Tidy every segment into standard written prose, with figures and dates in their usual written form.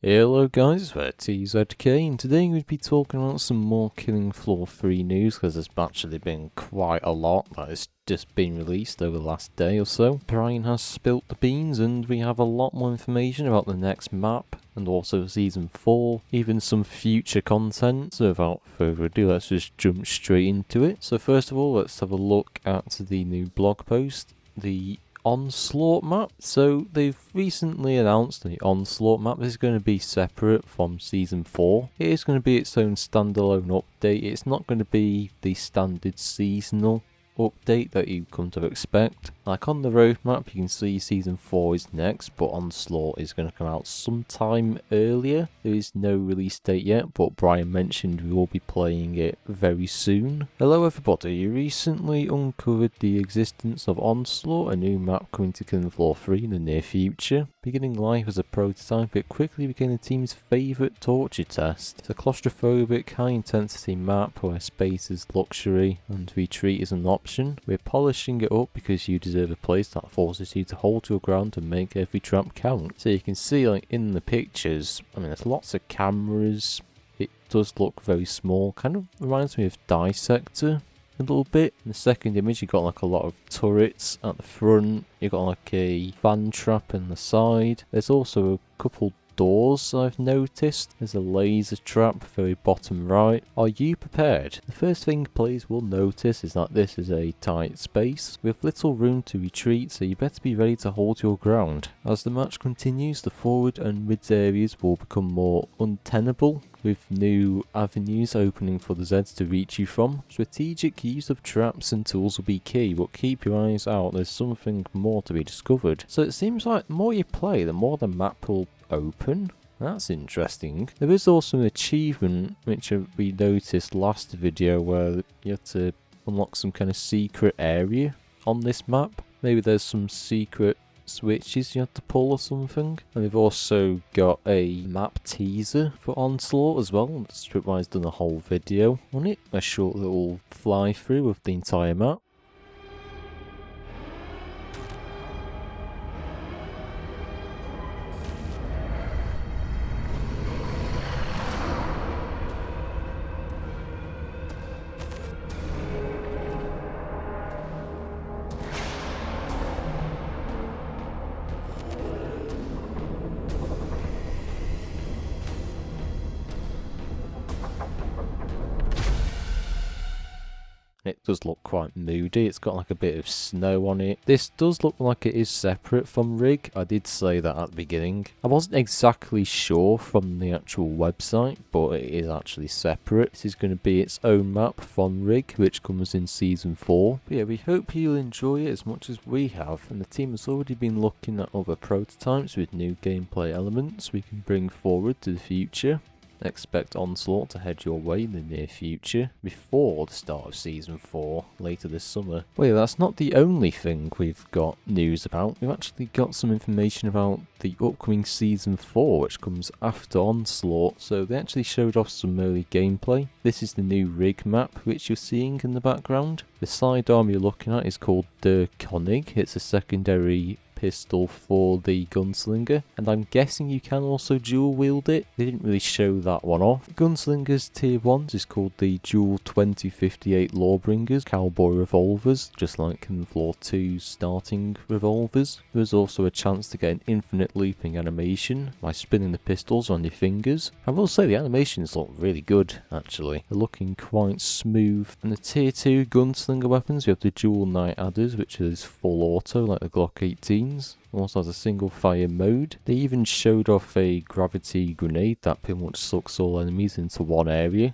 Hello guys, we're Teased, and today we'll be talking about some more Killing Floor 3 news, because there's actually been quite a lot that has just been released over the last day or so. Brian has spilt the beans and we have a lot more information about the next map, and also Season 4, even some future content. So without further ado, let's just jump straight into it. So first of all, let's have a look at the new blog post, the Onslaught map. So they've recently announced the Onslaught map. This is going to be separate from Season 4. It is going to be its own standalone update. It's not going to be the standard seasonal update that you come to expect. Like on the roadmap, you can see Season 4 is next, but Onslaught is going to come out sometime earlier. There is no release date yet, but Brian mentioned we will be playing it very soon. Hello everybody, you recently uncovered the existence of Onslaught, a new map coming to Killing Floor 3 in the near future. Beginning life as a prototype, it quickly became the team's favourite torture test. It's a claustrophobic, high-intensity map where space is luxury and retreat is an option. We're polishing it up because you deserve a place that forces you to hold your ground and make every trap count. So you can see, like, in the pictures, I mean, there's lots of cameras. It does look very small, kind of reminds me of Dissector a little bit. In the second image, you got like a lot of turrets at the front. You got like a fan trap in the side. There's also a couple doors I've noticed. There's a laser trap very bottom right. Are you prepared? The first thing players will notice is that this is a tight space with little room to retreat, so you better be ready to hold your ground. As the match continues, the forward and mid areas will become more untenable, with new avenues opening for the Zeds to reach you from. Strategic use of traps and tools will be key, but keep your eyes out, there's something more to be discovered. So it seems like the more you play, the more the map will open. That's interesting. There is also an achievement which we noticed last video where you have to unlock some kind of secret area on this map. Maybe there's some secret switches you have to pull or something. And we've also got a map teaser for Onslaught as well. Tripwire's done a whole video on it, a short little fly through of the entire map. It does look quite moody. It's got like a bit of snow on it. This does look like it is separate from Rig. I did say that at the beginning. I wasn't exactly sure from the actual website, but it is actually separate. This is going to be its own map from Rig, which comes in Season 4. But yeah, we hope you'll enjoy it as much as we have. And the team has already been looking at other prototypes with new gameplay elements we can bring forward to the future. Expect Onslaught to head your way in the near future, before the start of Season 4, later this summer. Well, yeah, that's not the only thing we've got news about. We've actually got some information about the upcoming Season 4, which comes after Onslaught, so they actually showed off some early gameplay. This is the new Rig map, which you're seeing in the background. The sidearm you're looking at is called Der Konig. It's a secondary pistol for the Gunslinger, and I'm guessing you can also dual wield it. They didn't really show that one off. Gunslinger's tier 1s is called the dual 2058 Lawbringers cowboy revolvers, just like in Floor 2's starting revolvers. There's also a chance to get an infinite looping animation by spinning the pistols on your fingers. I will say the animations look really good, actually. They're looking quite smooth. And the tier 2 Gunslinger weapons, we have the dual night adders, which is full auto like the Glock 18. Also has a single fire mode. They even showed off a gravity grenade that pretty much sucks all enemies into one area,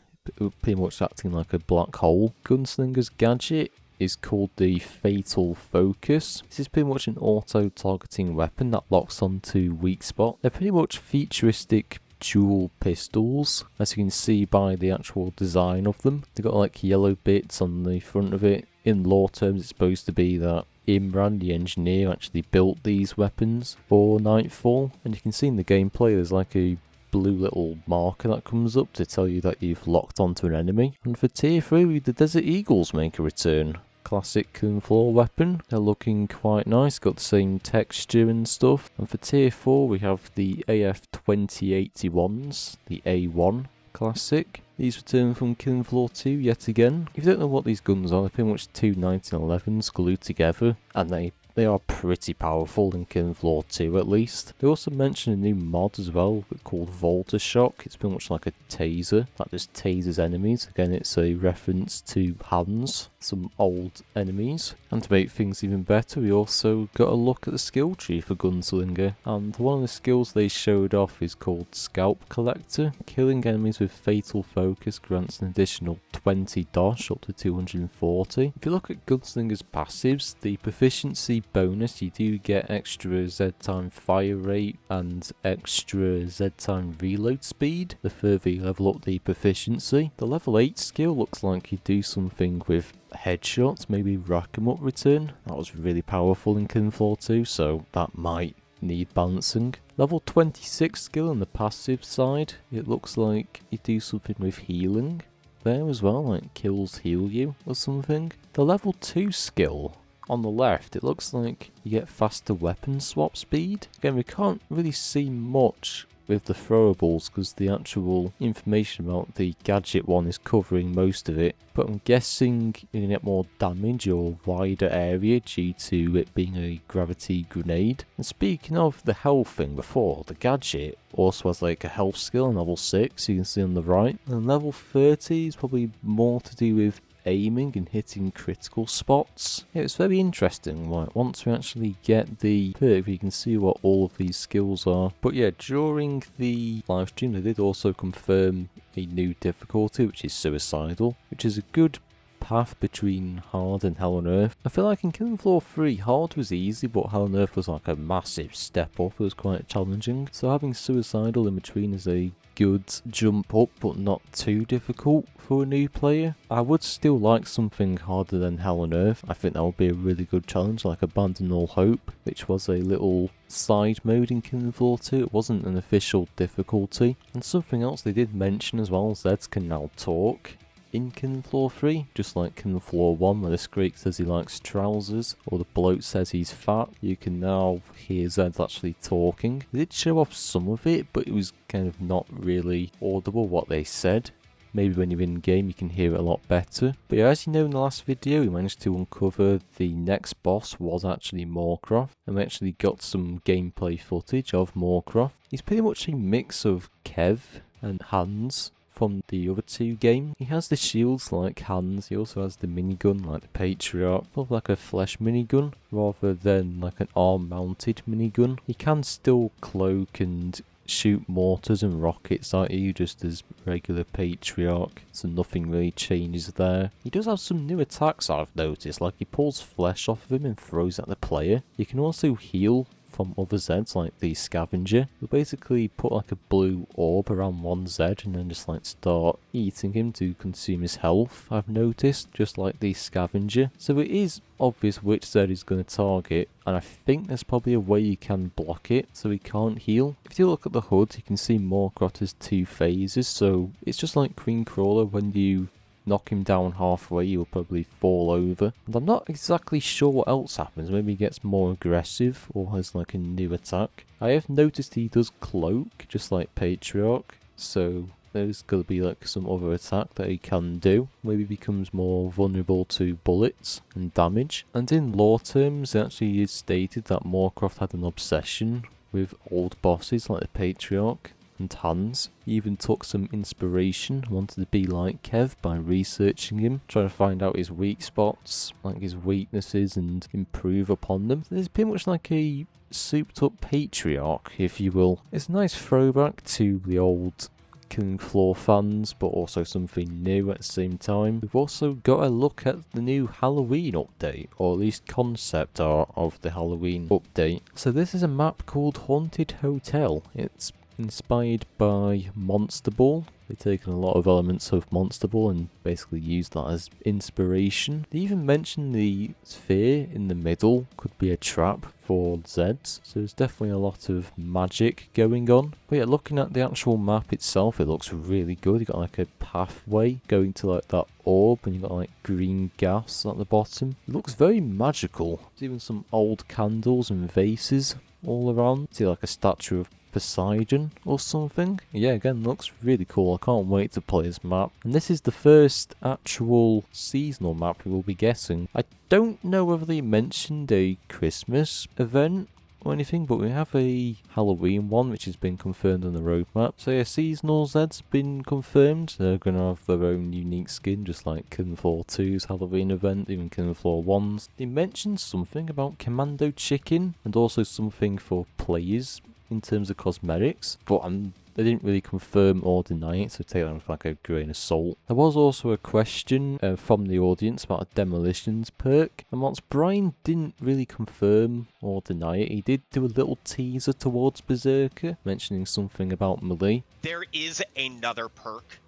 pretty much acting like a black hole. Gunslinger's gadget is called the Fatal Focus. This is pretty much an auto-targeting weapon that locks onto weak spot. They're pretty much futuristic dual pistols, as you can see by the actual design of them. They've got like yellow bits on the front of it. In lore terms, it's supposed to be that Imran, the engineer, actually built these weapons for Nightfall, and you can see in the gameplay there's like a blue little marker that comes up to tell you that you've locked onto an enemy. And for tier 3, the Desert Eagles make a return. classic Killing Floor weapon. They're looking quite nice, got the same texture and stuff. And for tier 4 we have the AF2081s, the A1 classic. These return from Killing Floor 2 yet again. If you don't know what these guns are, they're pretty much two 1911s glued together, and they are pretty powerful in Killing Floor 2 at least. They also mention a new mod as well called Volta Shock. It's pretty much like a taser that just tasers enemies. Again, it's a reference to Hans, some old enemies. And to make things even better, we also got a look at the skill tree for Gunslinger. And one of the skills they showed off is called Scalp Collector. Killing enemies with fatal focus grants an additional 20 dosh up to 240. If you look at Gunslinger's passives, the proficiency bonus, you do get extra Z time fire rate and extra Z time reload speed the further you level up the proficiency. The level 8 skill looks like you do something with headshots, maybe rack 'em up return. That was really powerful in Killing Floor 2, so that might need balancing. Level 26 skill on the passive side, it looks like you do something with healing there as well, like kills heal you or something. The level 2 skill on the left, it looks like you get faster weapon swap speed. Again, we can't really see much with the throwables because the actual information about the gadget one is covering most of it, but I'm guessing you can get more damage or wider area due to it being a gravity grenade. And speaking of the health thing before, the gadget also has like a health skill on level 6, you can see on the right, and level 30 is probably more to do with aiming and hitting critical spots. Yeah, it's very interesting. Right, once we actually get the perk, you can see what all of these skills are. But yeah, during the live stream they did also confirm a new difficulty, which is Suicidal, which is a good path between hard and Hell on Earth. I feel like in Killing Floor 3, hard was easy, but Hell on Earth was like a massive step up. It was quite challenging. So having Suicidal in between is a good jump up, but not too difficult for a new player. I would still like something harder than Hell on Earth. I think that would be a really good challenge, like Abandon All Hope, which was a little side mode in Killing Floor 2. It wasn't an official difficulty. And something else they did mention as well, Zeds can now talk in Killing Floor 3, just like Killing Floor 1 where the Screek says he likes trousers or the bloke says he's fat. You can now hear Zed actually talking. They did show off some of it, but it was kind of not really audible what they said. Maybe when you're in game you can hear it a lot better. But yeah, as you know, in the last video we managed to uncover the next boss was actually Moorcroft, and we actually got some gameplay footage of Moorcroft. He's pretty much a mix of Kev and Hans from the other two games. He has the shields like Hans, he also has the minigun like the Patriarch, sort of like a flesh minigun rather than like an arm mounted minigun. He can still cloak and shoot mortars and rockets at you just as regular Patriarch, so nothing really changes there. He does have some new attacks I've noticed, like he pulls flesh off of him and throws at the player. You can also heal from other Zeds like the Scavenger. You'll basically put like a blue orb around one Zed and then just like start eating him to consume his health, I've noticed, just like the Scavenger. So it is obvious which Zed is going to target, and I think there's probably a way you can block it so he can't heal. If you look at the HUD, you can see Moorcroft has two phases, so it's just like Queen Crawler. When you knock him down halfway, he'll probably fall over. And I'm not exactly sure what else happens. Maybe he gets more aggressive or has like a new attack. I have noticed he does cloak, just like Patriarch, so there's going to be like some other attack that he can do. Maybe becomes more vulnerable to bullets and damage. And in lore terms, it actually is stated that Moorcroft had an obsession with old bosses like the Patriarch and Hans. He even took some inspiration, wanted to be like Kev by researching him, trying to find out his weak spots, like his weaknesses, and improve upon them. There's pretty much like a souped up Patriarch, if you will. It's a nice throwback to the old Killing Floor fans, but also something new at the same time. We've also got a look at the new Halloween update, or at least concept art of the Halloween update. So this is a map called Haunted Hotel. It's inspired by Monster Ball, They've taken a lot of elements of Monster Ball and basically used that as inspiration. They even mentioned the sphere in the middle could be a trap for Zeds, so there's definitely a lot of magic going on. But yeah, looking at the actual map itself, it looks really good. You got like a pathway going to like that orb, and you got like green gas at the bottom. It looks very magical. There's even some old candles and vases all around. See like a statue of Poseidon or something. Yeah, again, looks really cool. I can't wait to play this map. And this is the first actual seasonal map we will be getting. I don't know whether they mentioned a Christmas event or anything, but we have a Halloween one which has been confirmed on the roadmap. So yeah, seasonal Zed's been confirmed. They're going to have their own unique skin, just like Killing Floor 2's Halloween event, even Killing Floor 1's. They mentioned something about Commando Chicken and also something for players in terms of cosmetics, but they didn't really confirm or deny it, so take that with like a grain of salt. There was also a question from the audience about a Demolitions perk, and whilst Brian didn't really confirm or deny it, he did do a little teaser towards Berserker, mentioning something about melee. There is another perk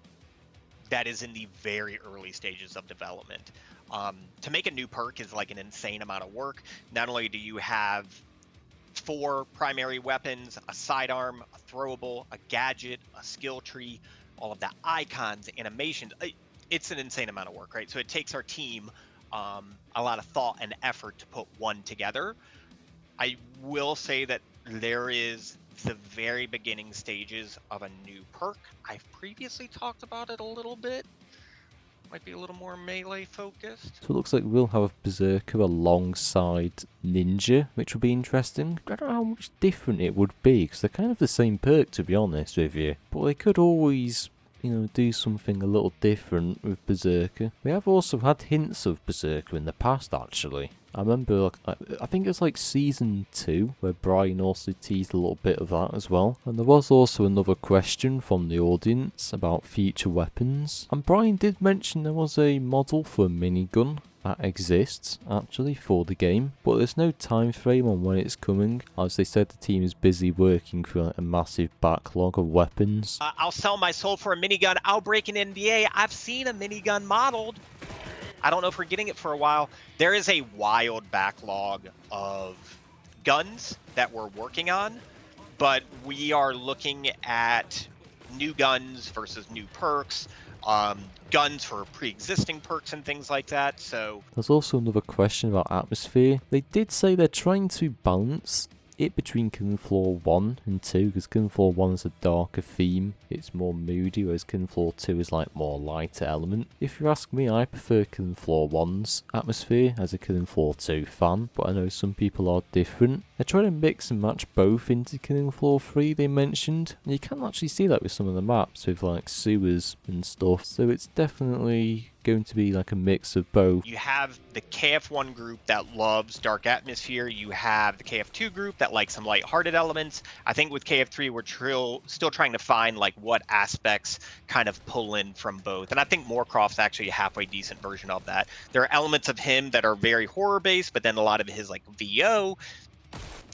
that is in the very early stages of development. To make a new perk is like an insane amount of work. Not only do you have 4 primary weapons, a sidearm, a throwable, a gadget, a skill tree, all of the icons, animations. It's an insane amount of work, right? So it takes our team a lot of thought and effort to put one together. I will say that there is the very beginning stages of a new perk. I've previously talked about it a little bit. Might be a little more melee focused. So it looks like we'll have Berserker alongside Ninja, which will be interesting. I don't know how much different it would be, because they're kind of the same perk, to be honest with you. But they could always, you know, do something a little different with Berserker. We have also had hints of Berserker in the past, actually. I remember, like, I think it was like Season 2, where Brian also teased a little bit of that as well. And there was also another question from the audience about future weapons. And Brian did mention there was a model for a minigun that exists, actually, for the game. But there's no time frame on when it's coming. As they said, the team is busy working through like, a massive backlog of weapons. I'll sell my soul for a minigun. I'll break an NDA. I've seen a minigun modeled. I don't know if we're getting it for a while. There is a wild backlog of guns that we're working on, but we are looking at new guns versus new perks, guns for pre-existing perks and things like that. So there's also another question about Atmosphere. They did say they're trying to balance it between Killing Floor 1 and 2, because Killing Floor 1 is a darker theme, it's more moody, whereas Killing Floor 2 is like more lighter element. If you ask me, I prefer Killing Floor 1's atmosphere as a Killing Floor 2 fan, but I know some people are different. They're trying to mix and match both into Killing Floor 3, they mentioned, and you can actually see that with some of the maps, with like sewers and stuff, so it's definitely going to be like a mix of both. You have the KF1 group that loves dark atmosphere. You have the KF2 group that likes some lighthearted elements. I think with KF3, we're still trying to find like what aspects kind of pull in from both. And I think Moorcroft's actually a halfway decent version of that. There are elements of him that are very horror based, but then a lot of his like VO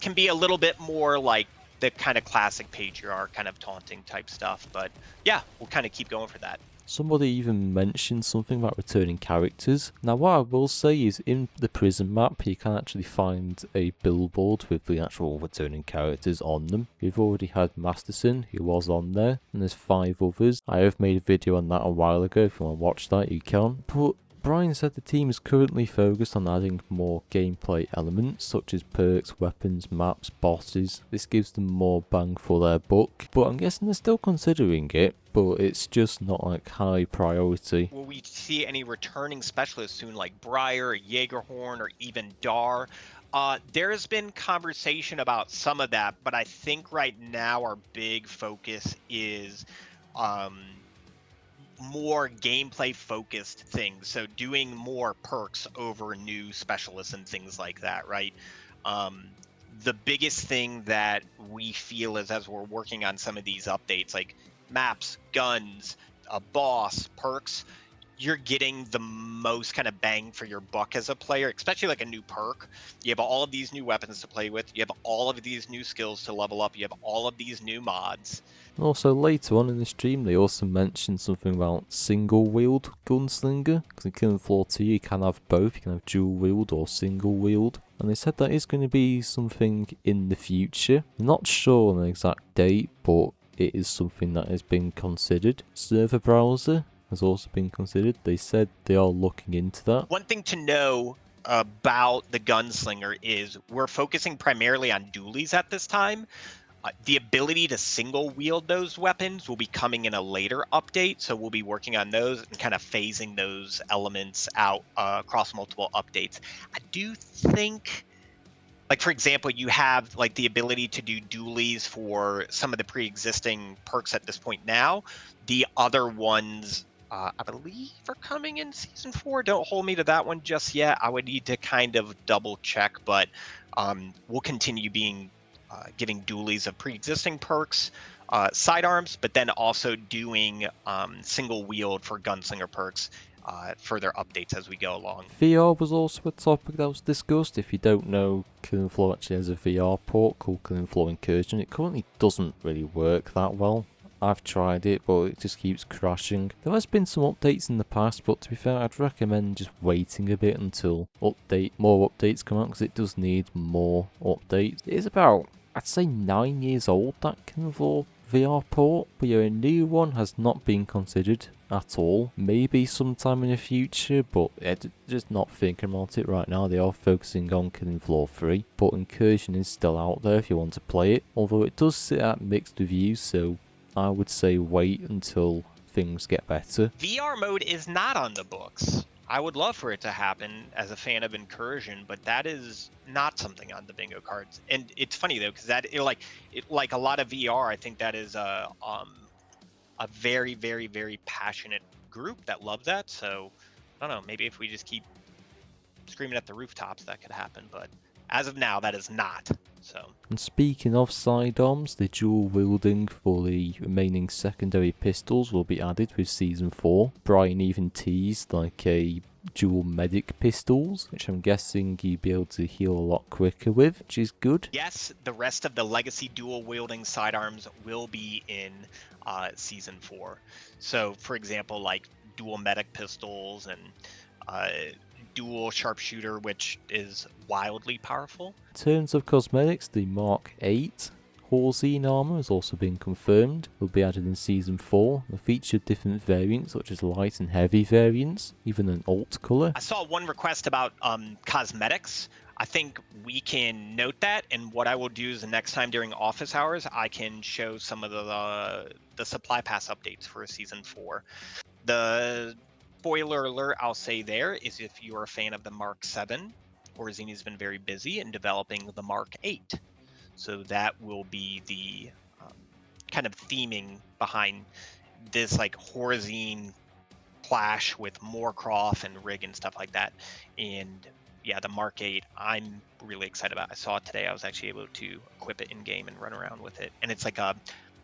can be a little bit more like the kind of classic patriarch kind of taunting type stuff. But yeah, we'll kind of keep going for that. Somebody even mentioned something about returning characters. Now what I will say is in the prison map you can actually find a billboard with the actual returning characters on them. We've already had Masterson, who was on there, and there's 5 others. I have made a video on that a while ago. If you want to watch that you can. But Brian said the team is currently focused on adding more gameplay elements such as perks, weapons, maps, bosses. This gives them more bang for their buck, but I'm guessing they're still considering it, but it's just not like high priority. Will we see any returning specialists soon like Briar, Jaegerhorn, or even Dar? There has been conversation about some of that, but I think right now our big focus is more gameplay focused things, so doing more perks over new specialists and things like that, right? The biggest thing that we feel is as we're working on some of these updates like maps, guns, a boss, perks, you're getting the most kind of bang for your buck as a player, especially like a new perk. You have all of these new weapons to play with. You have all of these new skills to level up. You have all of these new mods. And also later on in the stream, they also mentioned something about single wield Gunslinger, because in Killing Floor 2 you can have both, you can have dual wield or single wield. And they said that is going to be something in the future. I'm not sure on an exact date, but it is something that has been considered. Server browser has also been considered. They said they are looking into that. One thing to know about the Gunslinger is we're focusing primarily on dualies at this time. The ability to single wield those weapons will be coming in a later update, so we'll be working on those and kind of phasing those elements out across multiple updates. I do think, like, for example, you have like the ability to do dualies for some of the pre-existing perks at this point now. The other ones, I believe, are coming in Season 4. Don't hold me to that one just yet. I would need to kind of double check, but we'll continue giving dualies of pre-existing perks, sidearms, but then also doing single wield for Gunslinger perks, further updates as we go along. VR was also a topic that was discussed. If you don't know, Killing Floor actually has a VR port called Killing Floor Incursion. It currently doesn't really work that well. I've tried it, but it just keeps crashing. There has been some updates in the past, but to be fair, I'd recommend just waiting a bit until more updates come out, because it does need more updates. It is about, I'd say, 9 years old, that Killing Floor VR port, but yeah, a new one has not been considered at all. Maybe sometime in the future, but just not thinking about it right now. They are focusing on Killing Floor 3, but Incursion is still out there if you want to play it, although it does sit at mixed reviews, so I would say wait until things get better. VR mode is not on the books. I would love for it to happen as a fan of Incursion, but that is not something on the bingo cards. And it's funny though, because like a lot of VR, I think that is a very, very, very passionate group that loves that. So I don't know, maybe if we just keep screaming at the rooftops, that could happen. But as of now, that is not. So. And speaking of sidearms, the dual wielding for the remaining secondary pistols will be added with Season 4. Brian even teased like a dual medic pistols, which I'm guessing you'd be able to heal a lot quicker with, which is good. Yes, the rest of the legacy dual wielding sidearms will be in Season 4. So, for example, like dual medic pistols and dual sharpshooter, which is wildly powerful. In terms of cosmetics, the Mark 8 Horzine armor has also been confirmed. Will be added in Season 4. They'll feature different variants, such as light and heavy variants, even an alt color. I saw one request about cosmetics. I think we can note that, and what I will do is the next time during office hours, I can show some of the supply pass updates for Season 4. The spoiler alert I'll say there is, if you're a fan of the Mark 7, Horzine has been very busy in developing the Mark 8. So that will be the kind of theming behind this like Horzine clash with Moorcroft and Rig and stuff like that. And yeah, the Mark 8, I'm really excited about. I saw it today. I was actually able to equip it in game and run around with it. And it's like a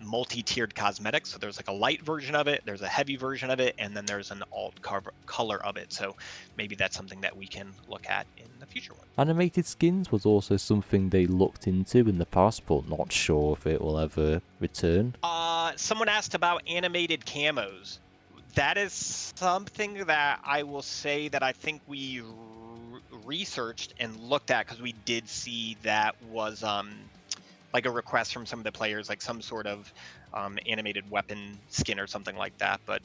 multi-tiered cosmetic. So there's like a light version of it, there's a heavy version of it, and then there's an alt color of it. So maybe that's something that we can look at in the future one. Animated skins was also something they looked into in the past, but not sure if it will ever return. Someone asked about animated camos. That is something that I will say that I think we researched and looked at, because we did see that was like a request from some of the players, like some sort of animated weapon skin or something like that. But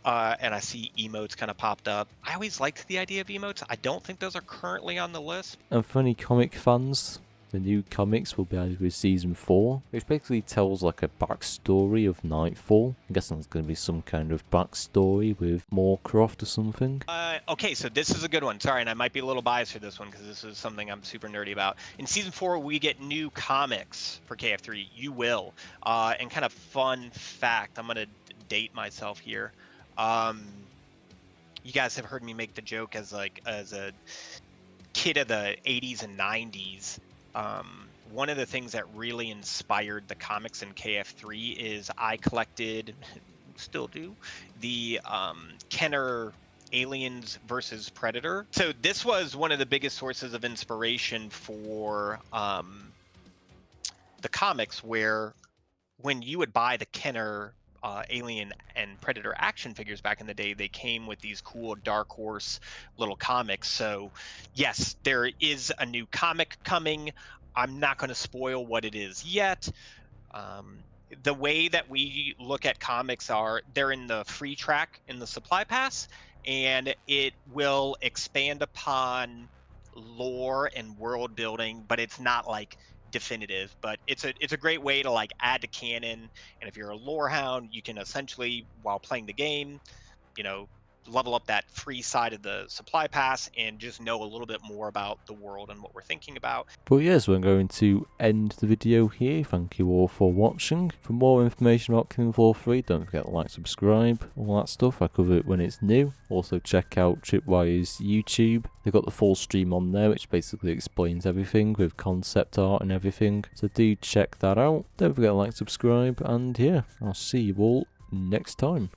and I see emotes kind of popped up. I always liked the idea of emotes. I don't think those are currently on the list. And for any comic fans, the new comics will be added with Season 4, which basically tells like a backstory of Nightfall. I'm guessing there's going to be some kind of backstory with Moorcroft or something. Okay, so this is a good one. Sorry, and I might be a little biased for this one because this is something I'm super nerdy about. In Season 4, we get new comics for KF3. You will. And kind of fun fact, I'm going to date myself here. You guys have heard me make the joke as a kid of the 80s and 90s. One of the things that really inspired the comics in KF3 is I collected still do, the Kenner Aliens versus Predator. So this was one of the biggest sources of inspiration for the comics, where when you would buy the Kenner Alien and Predator action figures back in the day, they came with these cool Dark Horse little comics. So yes, there is a new comic coming. I'm not going to spoil what it is yet. The way that we look at comics are they're in the free track in the supply pass, and it will expand upon lore and world building, but it's not like definitive. But it's a great way to like add to canon. And if you're a lore hound, you can essentially, while playing the game, you know, level up that free side of the supply pass and just know a little bit more about the world and what we're thinking about. But yes, we're going to end the video here. Thank you all for watching. For more information about Killing Floor 3, don't forget to like, subscribe, all that stuff. I cover it when it's new. Also check out Tripwire's YouTube. They've got the full stream on there, which basically explains everything with concept art and everything. So do check that out. Don't forget to like, subscribe, and yeah, I'll see you all next time.